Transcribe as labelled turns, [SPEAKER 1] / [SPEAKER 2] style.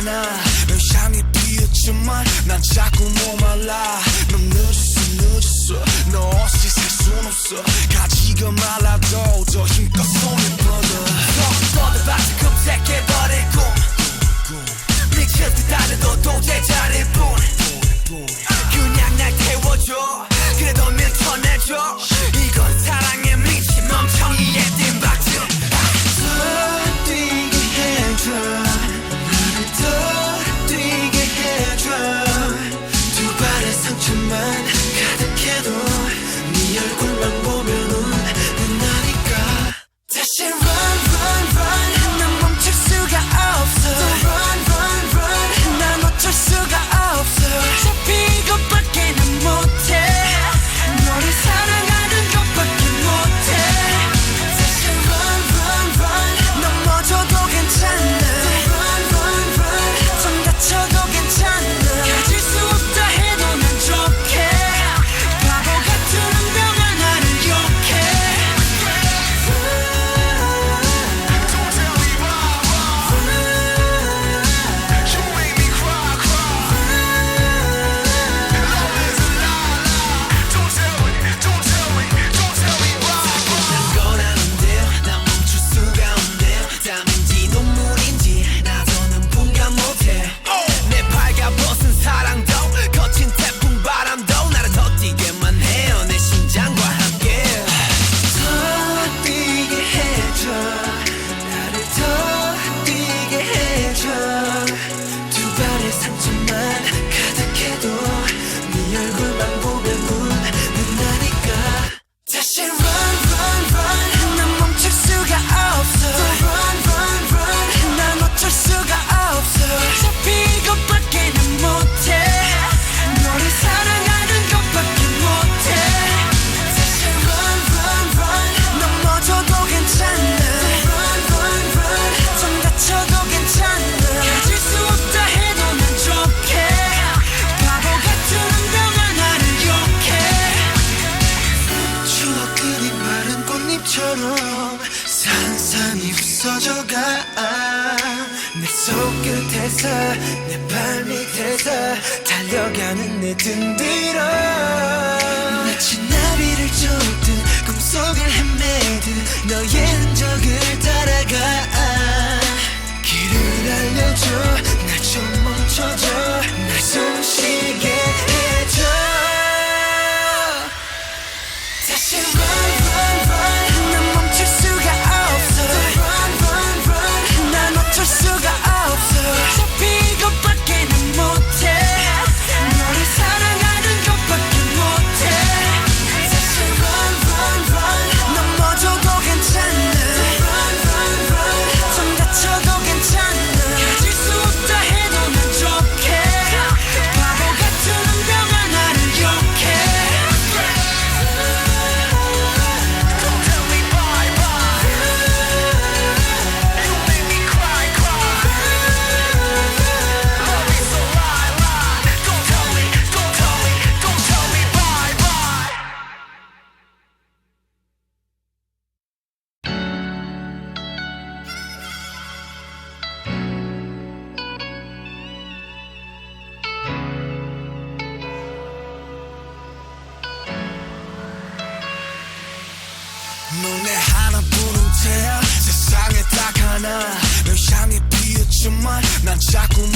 [SPEAKER 1] 않아. 넌 향이 피었지만 난 자꾸 목말라. 넌 늦었어 너 없이 살 순 없어. 가지가 말라도 더 힘껏 손을 뻗어. 뻗어봤자 검색해버릴 꿈. 미칠 듯 하려도 도저히 잘일 뿐. 그냥 날 태워줘. 그래도 밀쳐내줘. 이건 사랑에 미친 멍청이의 뒷박질. 더 뛰게 해줘. 나를 더 뛰게 해줘. 두 발의 상처만 가득해도 네 얼굴만 보면은 눈나니까. 다시 run 난 멈출 수가 없어. 또 run 난 어쩔 수가 없어. 어차피 이것밖에는 못해. 너를 사랑하는 것밖에 못해. 다시 run 넘어져도 괜찮아. run 좀 다쳐도 괜찮아. 가질 수 없다 해도 난 좋게. 바보 같은 운명아 나를 욕해. Don't tell me why. You make me cry. Love is a lie. Don't tell me why. 난 권하는데요. 난 멈출 수가 없네요. 땀인지 눈물인지 나서는 분간 못해. 내 발가벗은 사랑도 거친 태풍 바람도 나를 더 뛰게만 해요. 내 심장과 함께. 더 뛰게 해줘. 나를 더 뛰게 해줘. 두 발의 상처만 가득해도 네 얼굴만 보면 눈나니까. 다시 run 난 멈출 수가 없어. 또 run 난 어쩔 수가 없어. 어차피 이것밖에는 못해. 너를 사랑하는 것밖에 못해. 다시 run 넘어져도 괜찮아. run 좀 다쳐도 괜찮아. 가질 수 없다 해도 난 좋게. 바보 같은 운명아 나를 욕해. 추억들이 마른 꽃잎처럼 산산이 부서져가. 내 손끝에서 내 발밑에서 달려가는 내 등 뒤로. 마치 나비를 쫓듯 꿈속을 헤매듯 너의 흔적을 따라가. 길을 알려줘. 날 좀 멈춰줘. 날 숨쉬게 해줘. 다시 run 난 멈출 수가 없어. run 난 어쩔 수가 없어. 어차피 이것밖에는 못해. 너를 사랑하는 것밖에 못해. 다시 run 넘어져도 괜찮아. 좀 다쳐도 괜찮아. 가질 수 없다 해도 난 좋게. 바보 같은 운명아 나를 욕해. Don't tell me bye bye. You make me cry. Love is a lie. Don't tell me bye bye. 넌 내 하나뿐인 태야. 세상에 딱 하나. 널 향해 피었지만 난 자꾸